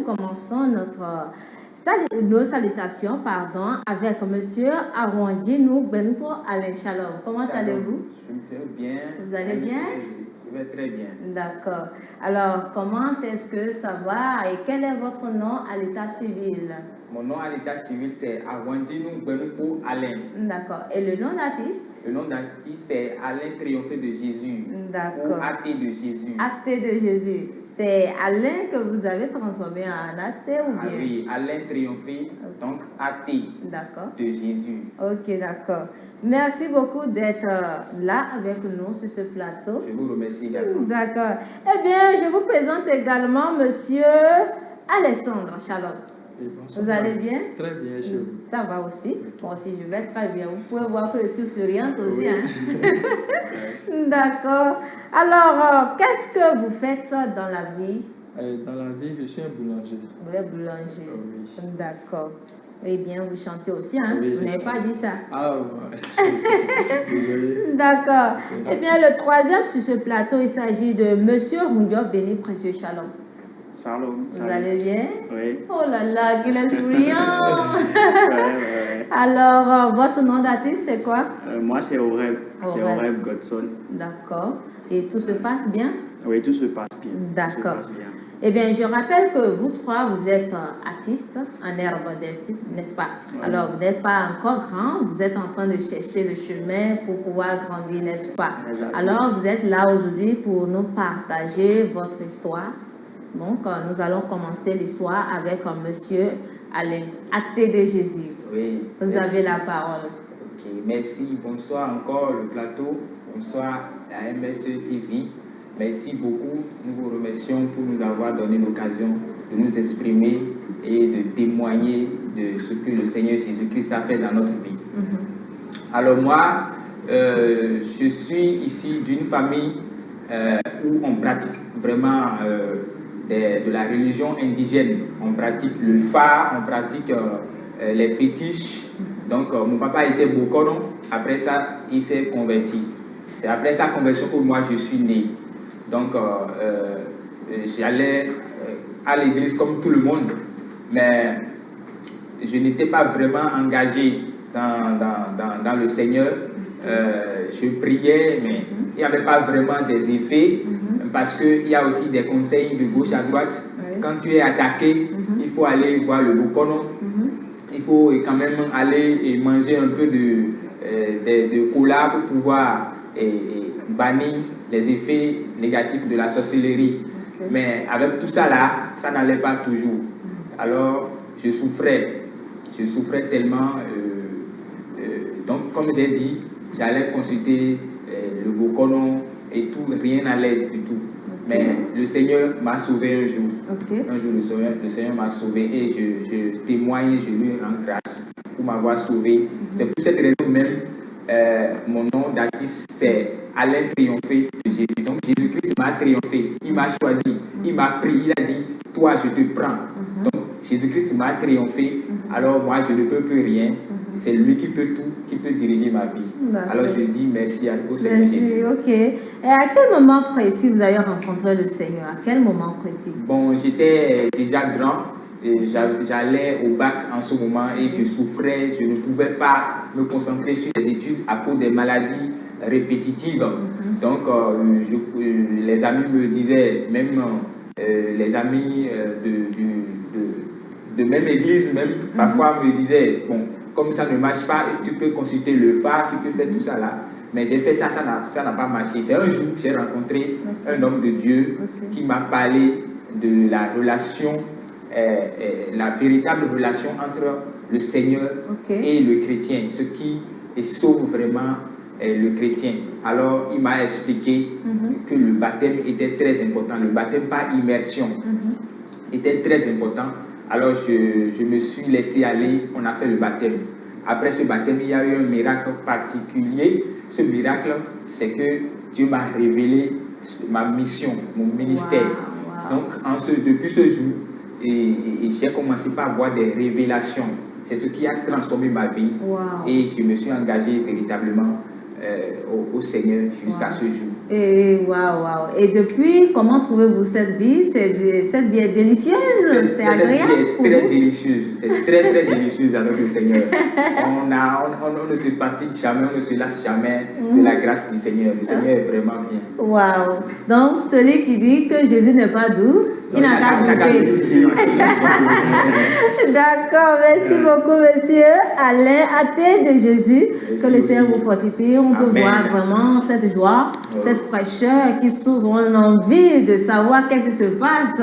commençons nos salutations avec Monsieur Arwandjinou Benpo Alain Shalom. Comment allez-vous? Je vais bien. Vous allez bien? Je vais très bien. D'accord. Alors, comment est-ce que ça va et quel est votre nom à l'état civil? Mon nom à l'état civil, c'est Arwandjinou Benpo Alain. D'accord. Et le nom d'artiste? Le nom d'artiste, c'est Alain Triomphé de Jésus. D'accord. Ou Athée de Jésus. Athée de Jésus. C'est Alain que vous avez transformé en athée ou bien? Oui, Alain Triomphé, donc Athée de Jésus. Ok, d'accord. Merci beaucoup d'être là avec nous sur ce plateau. Je vous remercie également. D'accord. Eh bien, je vous présente également Monsieur Alessandre Shalom. Vous allez bien? Très bien, chez vous. Ça va aussi. Moi aussi, je vais très bien. Vous pouvez voir que je suis souriante aussi. Hein? D'accord. Alors, qu'est-ce que vous faites dans la vie? Dans la vie, je suis un boulanger. Vous êtes boulanger. Oui. D'accord. Eh bien, vous chantez aussi, hein? Oui, vous n'avez pas dit ça. Ah, ouais. Désolé. D'accord. Eh bien, le troisième sur ce plateau, il s'agit de Monsieur Rundio Béni Précieux Shalom. Shalom. Vous allez bien? Oui. Oh là là, qu'il est souriant. Ouais. Alors, votre nom d'artiste, c'est quoi? Moi, c'est Oreb. C'est Oreb Godson. D'accord. Et tout se passe bien? Oui, tout se passe bien. D'accord. Eh bien, je rappelle que vous trois, vous êtes artistes en herbe d'Est, n'est-ce pas? Ouais. Alors, vous n'êtes pas encore grand, vous êtes en train de chercher le chemin pour pouvoir grandir, n'est-ce pas? Exactement. Alors, vous êtes là aujourd'hui pour nous partager votre histoire. Donc, nous allons commencer l'histoire avec Monsieur Alain, Athée de Jésus. Oui. Vous avez la parole. Ok, merci. Bonsoir encore le plateau. Bonsoir à MSE TV. Merci beaucoup. Nous vous remercions pour nous avoir donné l'occasion de nous exprimer et de témoigner de ce que le Seigneur Jésus-Christ a fait dans notre vie. Alors moi, je suis ici d'une famille où on pratique vraiment de la religion indigène. On pratique le phare, on pratique les fétiches. Donc mon papa était Bokono. Après ça, il s'est converti. C'est après sa conversion que moi je suis né. Donc, j'allais à l'église comme tout le monde, mais je n'étais pas vraiment engagé dans le Seigneur. Je priais, mais il n'y avait pas vraiment des effets, parce qu'il y a aussi des conseils de gauche à droite. Quand tu es attaqué, il faut aller voir le Bokono. Il faut quand même aller et manger un peu de cola pour pouvoir bannir les effets négatifs de la sorcellerie. Mais avec tout ça là, ça n'allait pas toujours. Alors je souffrais tellement. Donc comme j'ai dit, j'allais consulter le Bokono et tout, rien n'allait du tout. Mais le Seigneur m'a sauvé un jour. Un jour le Seigneur m'a sauvé et je témoigne, je lui rends grâce pour m'avoir sauvé. C'est pour cette raison même mon nom d'artiste c'est Alain Triomphé de Jésus. Donc Jésus-Christ m'a triomphé, il m'a choisi, il m'a pris, il a dit, toi je te prends. Donc Jésus-Christ m'a triomphé, alors moi je ne peux plus rien. C'est lui qui peut tout, qui peut diriger ma vie. Alors je dis merci à vous, Seigneur Jésus. Ok. Et à quel moment précis vous avez rencontré le Seigneur? À quel moment précis? Bon, j'étais déjà grand. J'allais au bac en ce moment et je souffrais, je ne pouvais pas me concentrer sur les études à cause des maladies répétitives. Donc les amis me disaient, même les amis de même église même, parfois me disaient, bon, comme ça ne marche pas, tu peux consulter le phare, tu peux faire tout ça là. Mais j'ai fait ça, ça n'a pas marché. C'est un jour que j'ai rencontré un homme de Dieu qui m'a parlé de la relation, la véritable relation entre le Seigneur et le chrétien, ce qui sauve vraiment le chrétien. Alors il m'a expliqué que le baptême était très important, le baptême par immersion était très important. Alors je me suis laissé aller, on a fait le baptême. Après ce baptême, il y a eu un miracle particulier. Ce miracle, c'est que Dieu m'a révélé ma mission, mon ministère. Donc depuis ce jour, j'ai commencé par avoir des révélations. C'est ce qui a transformé ma vie. Et je me suis engagé véritablement au Seigneur jusqu'à ce jour. Et waouh. Et depuis, comment trouvez-vous cette vie? Cette vie est délicieuse, c'est agréable. Cette vie est très délicieuse, c'est très très délicieuse avec le Seigneur. On ne se fatigue jamais, on ne se lasse jamais de la grâce du Seigneur. Le Seigneur est vraiment bien. Waouh. Donc, celui qui dit que Jésus n'est pas doux, il n'a qu'à goûter. D'accord, merci beaucoup, monsieur Alain, athée de Jésus. Que le Seigneur vous fortifie. On peut voir vraiment cette joie, cette fraîcheur qui s'ouvre. On a envie de savoir qu'est-ce qui se passe.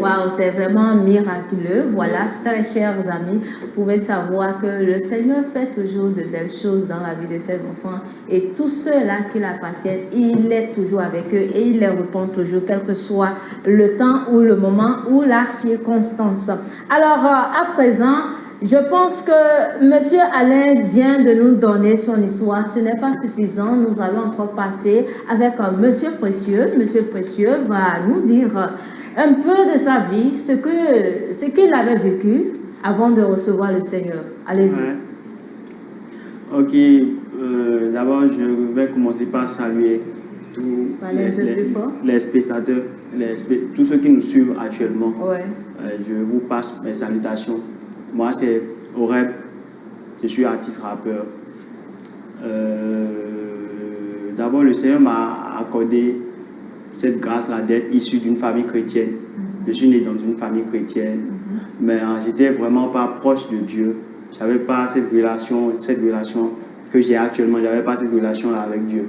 Waouh, c'est vraiment miraculeux. Voilà, très chers amis, vous pouvez savoir que le Seigneur fait toujours de belles choses dans la vie de ses enfants. Et tous ceux-là qui l'appartiennent, il est toujours avec eux et il les répond toujours, quel que soit le temps ou le moment ou la circonstance. Alors, à présent, je pense que M. Alain vient de nous donner son histoire. Ce n'est pas suffisant. Nous allons encore passer avec M. Précieux. M. Précieux va nous dire un peu de sa vie, ce qu'il avait vécu avant de recevoir le Seigneur. Allez-y. Ouais. Ok. D'abord, je vais commencer par saluer tous les spectateurs, tous ceux qui nous suivent actuellement. Ouais. Je vous passe mes salutations. Moi, c'est Oreb, je suis artiste rappeur. D'abord, le Seigneur m'a accordé cette grâce-là d'être issu d'une famille chrétienne. Je suis né dans une famille chrétienne, mais j'étais vraiment pas proche de Dieu. Je n'avais pas cette relation que j'ai actuellement, je n'avais pas cette relation-là avec Dieu.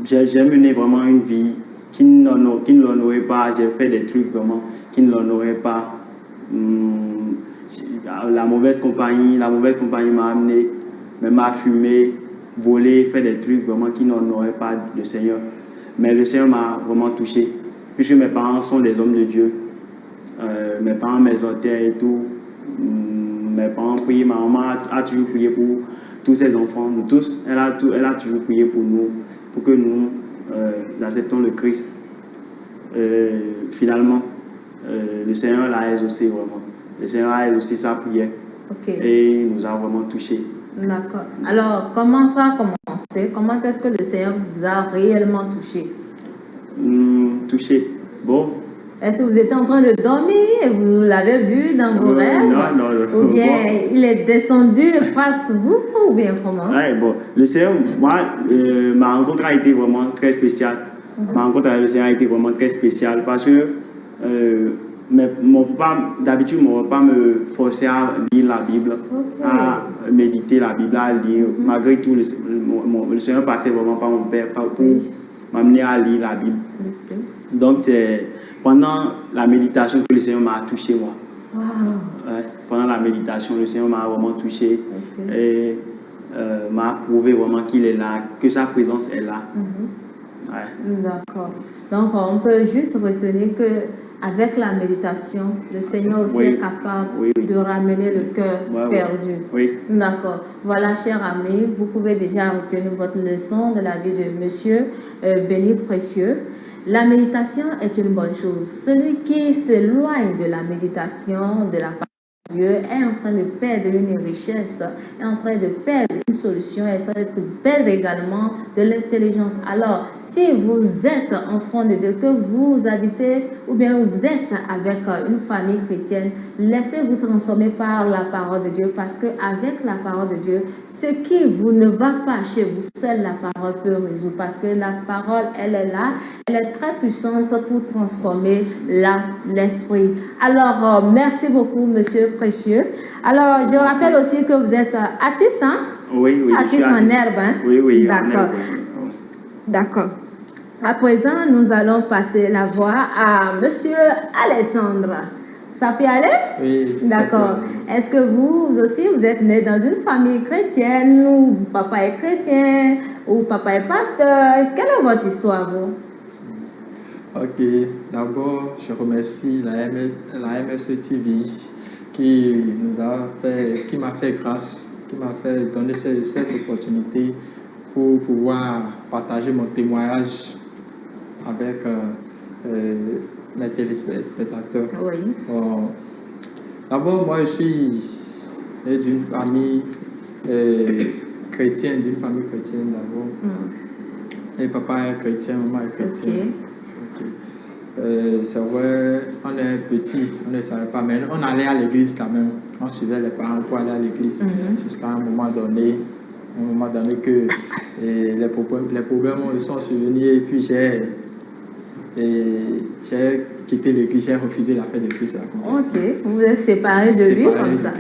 J'ai mené vraiment une vie qui ne l'honorait pas. J'ai fait des trucs vraiment qui ne l'honoraient pas. La mauvaise compagnie m'a amené, même à fumer, voler, faire des trucs vraiment qui n'honoraient pas le Seigneur. Mais le Seigneur m'a vraiment touché, puisque mes parents sont des hommes de Dieu. Mes parents m'exhortaient et tout. Mes parents priaient, ma maman a toujours prié pour tous ses enfants, nous tous. Elle a toujours prié pour nous, pour que nous acceptons le Christ. Finalement, le Seigneur l'a exaucé vraiment. Le Seigneur a exaucé sa prière. Et il nous a vraiment touchés. D'accord. Alors, comment ça a commencé? Comment est-ce que le Seigneur vous a réellement touché? Touché. Bon. Est-ce que vous étiez en train de dormir et vous l'avez vu dans vos rêves? Non. Ou bien il est descendu face à vous? Ou bien comment? Ouais, bon. Le Seigneur, moi, ma rencontre a été vraiment très spéciale. Ma rencontre avec le Seigneur a été vraiment très spéciale parce que d'habitude, mon papa me forçait à lire la Bible, à méditer la Bible, à lire. Malgré tout, le Seigneur passait vraiment par mon père pour m'amener à lire la Bible. Donc, c'est pendant la méditation que le Seigneur m'a touché, moi. Ouais, pendant la méditation, le Seigneur m'a vraiment touché et m'a prouvé vraiment qu'il est là, que sa présence est là. Ouais. D'accord. Donc, on peut juste retenir que avec la méditation, le Seigneur aussi est capable de ramener le cœur perdu. Oui. D'accord. Voilà, chers amis, vous pouvez déjà retenir votre leçon de la vie de Monsieur Béni Précieux. La méditation est une bonne chose. Celui qui s'éloigne de la méditation, de la parole de Dieu, est en train de perdre une richesse, est en train de perdre une solution, est en train de perdre également de l'intelligence. Alors, si vous êtes enfant de Dieu, que vous habitez ou bien vous êtes avec une famille chrétienne, laissez-vous transformer par la parole de Dieu, parce qu'avec la parole de Dieu, ce qui vous ne va pas chez vous, seule la parole peut résoudre, parce que la parole, elle est là, elle est très puissante pour transformer l'esprit. Alors, merci beaucoup, Monsieur Précieux. Alors, je rappelle aussi que vous êtes artiste, hein? Oui. Artiste en herbe, hein? Oui. D'accord. D'accord. À présent, nous allons passer la voix à Monsieur Alessandre. Ça peut aller? Oui. D'accord. Est-ce que vous aussi, vous êtes né dans une famille chrétienne, ou papa est chrétien, ou papa est pasteur? Quelle est votre histoire, vous? Ok. D'abord, je remercie la MSE TV qui m'a fait grâce, qui m'a fait donner cette opportunité pour pouvoir partager mon témoignage avec mes téléspectateurs. Oui. D'abord, moi, je suis d'une famille chrétienne, d'abord. Et papa est chrétien, maman est chrétienne. Ok. C'est vrai, on est petit, on ne savait pas, mais on allait à l'église quand même. On suivait les parents pour aller à l'église jusqu'à un moment donné que les problèmes sont survenus et puis j'ai quitté l'église, j'ai refusé la fête de Christ. Ok, vous vous êtes séparés de lui comme ça.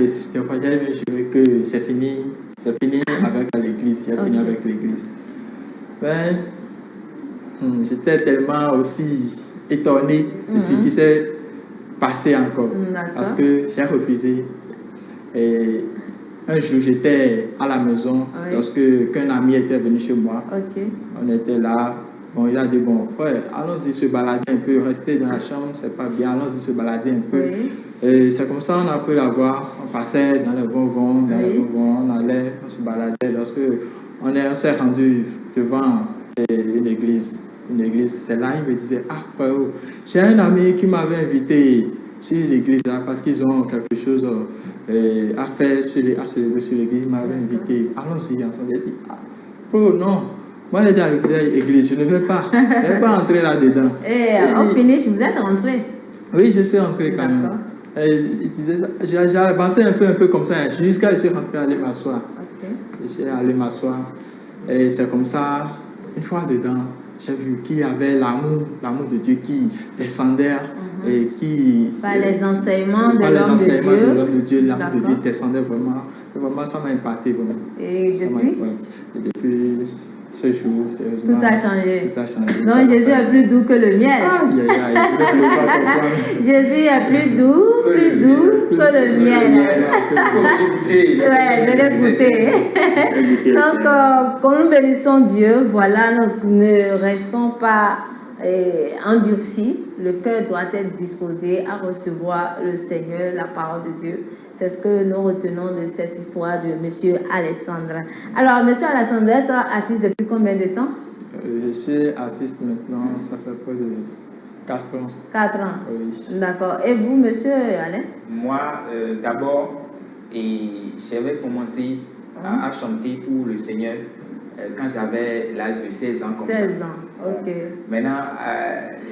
J'avais bien juré que c'est fini avec l'église, j'ai fini avec l'église. Ben, j'étais tellement aussi étonné de ce qui s'est passé encore. Parce que j'ai refusé. Et un jour, j'étais à la maison lorsque qu'un ami était venu chez moi. On était là. Bon, il a dit, bon, frère, allons-y se balader un peu, rester dans la chambre, c'est pas bien, allons-y se balader un peu. Et c'est comme ça on a pu la voir. On passait dans les bonbons, on allait, on se baladait. Lorsque on s'est rendu devant une église, c'est là il me disait, ah frère, j'ai un ami qui m'avait invité sur l'église là parce qu'ils ont quelque chose à faire, à célébrer sur l'église, il m'avait invité, allons-y ensemble. J'ai dit, ah, oh non, moi j'ai dit à l'église, je ne vais pas entrer là-dedans. Et au finish, vous êtes rentré? Oui, je suis rentré quand même. Il disait ça, j'ai avancé un peu comme ça, jusqu'à je suis rentré aller m'asseoir. Je suis allé m'asseoir. Et c'est comme ça, une fois dedans, j'ai vu qu'il y avait l'amour de Dieu qui descendait et qui... Par les enseignements de l'homme de Dieu. L'amour de Dieu descendait vraiment. Vraiment, ça m'a impacté vraiment. Et depuis? Et depuis ce jour, sérieusement, tout a changé. Tout a changé. Non, Jésus est plus doux que le miel. Jésus est plus doux que le miel. Ouais, venez goûter. Donc, quand nous bénissons Dieu, voilà, nous ne restons pas endurcis. Le cœur doit être disposé à recevoir le Seigneur, la parole de Dieu. C'est ce que nous retenons de cette histoire de M. Alessandre. Alors, M. Alessandre, vous êtes artiste depuis combien de temps? Je suis artiste maintenant, ça fait près de 4 ans. 4 ans? Oui. D'accord. Et vous, M. Alain? Moi, d'abord, j'avais commencé à chanter pour le Seigneur quand j'avais l'âge de 16 ans. 16 ans, ok. Maintenant,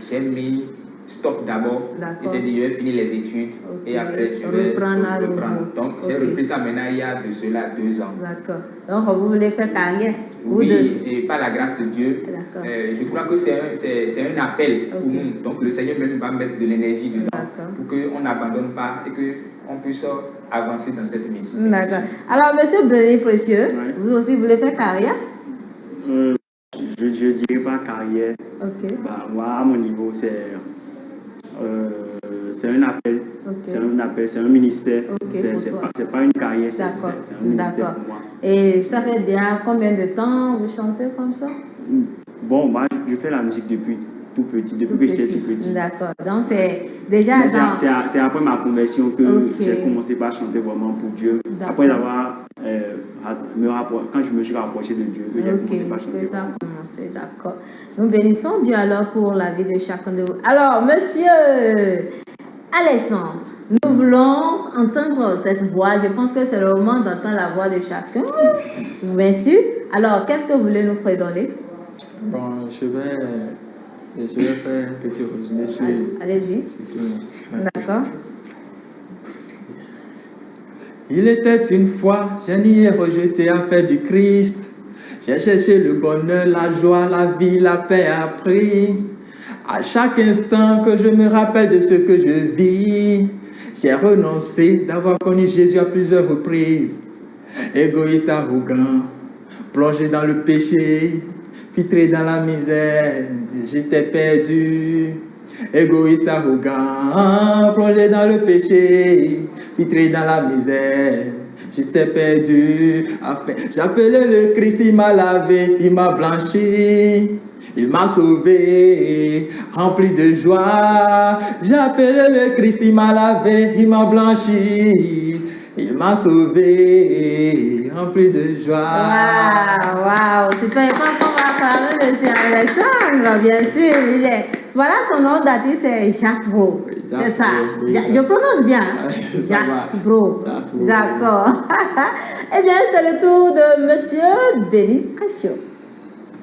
j'ai mis stop d'abord. J'ai dit, je vais finir les études et après je vais reprendre. Donc, j'ai repris ça maintenant il y a de cela 2 ans. D'accord. Donc, vous voulez faire carrière? Oui, et par la grâce de Dieu, je crois que c'est un appel pour nous. Donc, le Seigneur même va mettre de l'énergie dedans pour qu'on n'abandonne pas et qu'on puisse avancer dans cette mission. D'accord. Alors, M. Béni Précieux, vous aussi voulez faire carrière? Je ne dirais pas carrière. Bah, moi, à mon niveau, c'est un appel. C'est un appel, c'est un ministère. C'est pas une carrière, c'est un ministère pour moi. Et ça fait déjà combien de temps vous chantez comme ça? Bon, moi, je fais la musique depuis tout petit, depuis que j'étais tout petit. D'accord. Donc, c'est déjà... C'est après ma conversion que j'ai commencé par chanter vraiment pour Dieu. Après avoir... quand je me suis rapproché de Dieu, j'ai commencé par chanter. Ça a commencé, d'accord. Nous bénissons Dieu alors pour la vie de chacun de vous. Alors, monsieur Alessandre, nous voulons entendre cette voix. Je pense que c'est le moment d'entendre la voix de chacun. Bien sûr. Alors, qu'est-ce que vous voulez nous fredonner? Bon, je vais faire un petit résumé sur... Allez-y. D'accord. Il était une fois, je n'y ai rejeté à faire du Christ. J'ai cherché le bonheur, la joie, la vie, la paix à prix. À chaque instant que je me rappelle de ce que je vis, j'ai renoncé d'avoir connu Jésus à plusieurs reprises. Égoïste, arrogant, plongé dans le péché, filtré dans la misère, j'étais perdu. Égoïste, arrogant, plongé dans le péché, filtré dans la misère, j'étais perdu. Enfin, j'appelais le Christ, il m'a lavé, il m'a blanchi, il m'a sauvé, rempli de joie. J'appelais le Christ, il m'a lavé, il m'a blanchi, il m'a sauvé, rempli de joie. Waouh, super. Quand on va parler de Alessandre, bien sûr, voilà son nom d'artiste, c'est Jasbro. C'est ça. Je prononce bien. Jasbro. D'accord. Eh bien, c'est le tour de Monsieur Béni Précieux.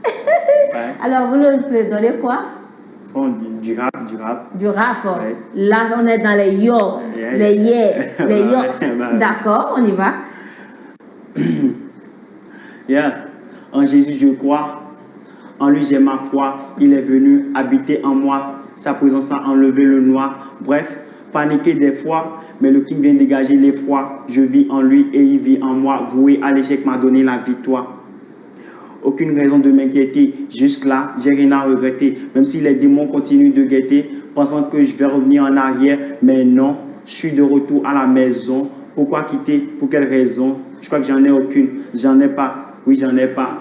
Ouais. Alors, vous nous donnez quoi? Bon, du rap. Du rap. Ouais. Là, on est dans les yo, Yeah. les yeah, les Bah, yoks. bah. D'accord, on y va. Yeah. En Jésus, je crois. En lui, j'ai ma foi. Il est venu habiter en moi. Sa présence a enlevé le noir. Bref, paniquer des fois, mais le King vient dégager l'effroi. Je vis en lui et il vit en moi. Voué à l'échec m'a donné la victoire. Aucune raison de m'inquiéter. Jusque-là, j'ai rien à regretter. Même si les démons continuent de guetter, pensant que je vais revenir en arrière. Mais non, je suis de retour à la maison. Pourquoi quitter? Pour quelle raison? Je crois que j'en ai aucune. J'en ai pas. Oui, j'en ai pas.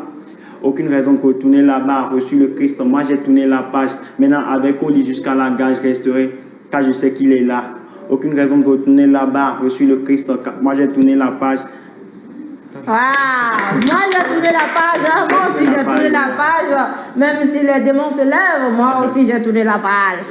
Aucune raison de retourner là-bas. Reçu le Christ. Moi, j'ai tourné la page. Maintenant, avec Oli jusqu'à la gare, je resterai. Car je sais qu'il est là. Aucune raison de retourner là-bas. Reçu le Christ. Moi, j'ai tourné la page. Waouh! Moi, j'ai tourné la page. Hein. Moi aussi, j'ai tourné la page. Même si les démons se lèvent, moi aussi, j'ai tourné la page.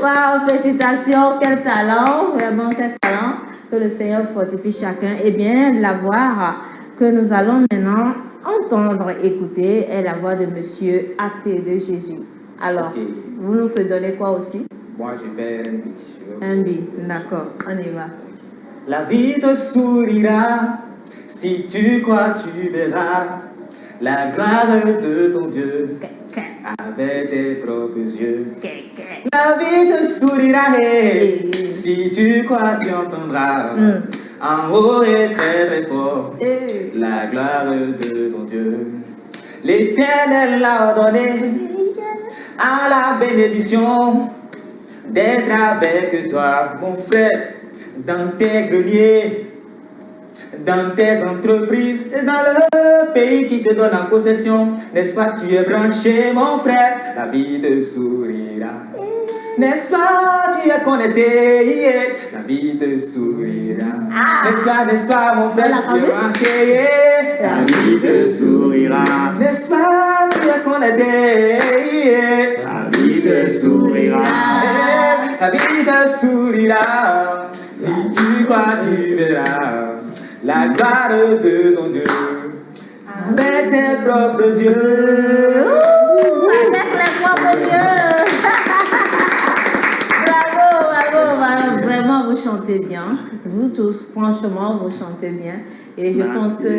Waouh! Félicitations. Quel talent. Vraiment, quel talent. Que le Seigneur fortifie chacun. Eh bien, la voix que nous allons maintenant entendre, écouter, est la voix de Monsieur Athée de Jésus. Alors, Ok. vous nous faites donner quoi aussi? Moi, je vais Un bi. D'accord. On y va. La vie te sourira, si tu crois, tu verras la gloire de ton Dieu avec tes propres yeux. La vie te sourira, et si tu crois, tu entendras en haut et très très fort la gloire de ton Dieu. L'Éternel a ordonné à la bénédiction d'être avec toi, mon frère, dans tes greniers, dans tes entreprises, et dans le pays qui te donne en possession. N'est-ce pas, tu es branché, mon frère, la vie te sourira. N'est-ce pas, tu es connecté, la vie te sourira. N'est-ce pas, mon frère, tu es branché, La vie te sourira. n'est-ce pas, tu es connecté, La vie te sourira. la vie te sourira. Si tu crois, tu verras la gloire de ton Dieu avec tes propres yeux. Avec les propres yeux. Bravo. Vraiment, vous chantez bien. Vous tous, franchement, vous chantez bien. Et je Merci. pense que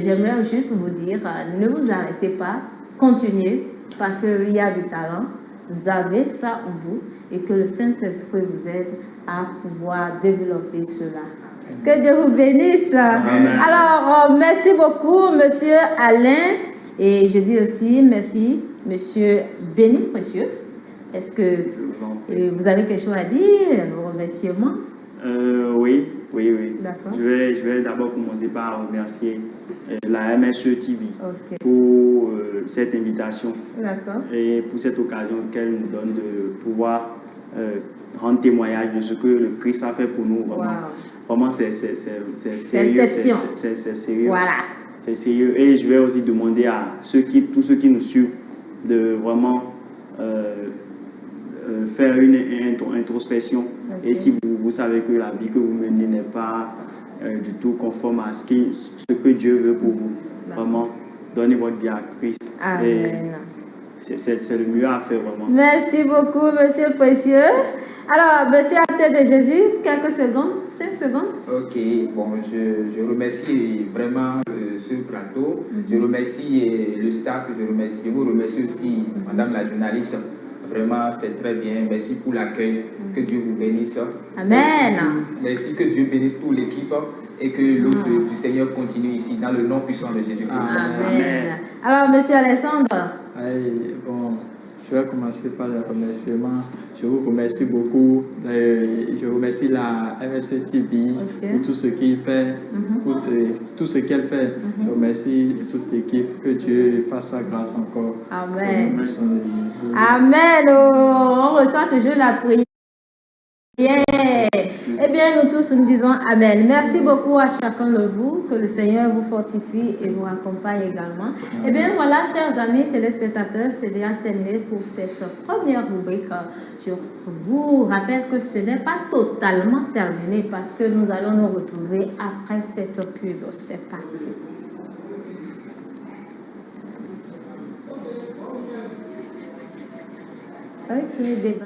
j'aimerais juste vous dire, ne vous arrêtez pas, continuez, parce qu'il y a du talent. Vous avez ça en vous et que le Saint-Esprit vous aide à pouvoir développer cela. Que Dieu vous bénisse. Amen. Alors, merci beaucoup, Monsieur Alain. Et je dis aussi merci, Monsieur Béni Précieux. Est-ce que vous avez quelque chose à dire, vos remerciements? Oui. D'accord. Je vais d'abord commencer par remercier la MSE TV Ok. pour cette invitation D'accord. et pour cette occasion qu'elle nous donne de pouvoir rendre témoignage de ce que le Christ a fait pour nous. Vraiment, vraiment c'est sérieux. exception. C'est sérieux. Voilà. C'est sérieux. Et je vais aussi demander à tous ceux qui nous suivent de vraiment faire une introspection. Ok. Et si vous savez que la vie que vous menez n'est pas du tout conforme à ce que Dieu veut pour vous, vraiment, donnez votre vie à Christ. Amen. C'est le mieux à faire, vraiment. Merci beaucoup, Monsieur Précieux. Alors, Monsieur Athée de Jésus, quelques secondes, 5 secondes. Ok, bon, je remercie vraiment ce plateau. Je remercie le staff, je vous remercie aussi Madame la journaliste. Vraiment, c'est très bien. Merci pour l'accueil. Que Dieu vous bénisse. Amen. Merci que Dieu bénisse toute l'équipe et que l'œuvre du Seigneur continue ici dans le nom puissant de Jésus-Christ. Amen. Alors, Monsieur Alexandre. Bon, je vais commencer par les remerciements. Je vous remercie beaucoup. Je remercie la MSE TV pour tout ce qu'il fait, pour tout ce qu'elle fait. Je remercie toute l'équipe. Que Dieu fasse sa grâce encore. Amen. Au nom de Jésus. Amen. On ressent toujours la prière. Eh bien, nous tous, nous disons Amen. Merci beaucoup à chacun de vous. Que le Seigneur vous fortifie et vous accompagne également. Eh bien, voilà, chers amis téléspectateurs, c'est déjà terminé pour cette première rubrique. Je vous rappelle que ce n'est pas totalement terminé parce que nous allons nous retrouver après cette pub. C'est parti. Ok, des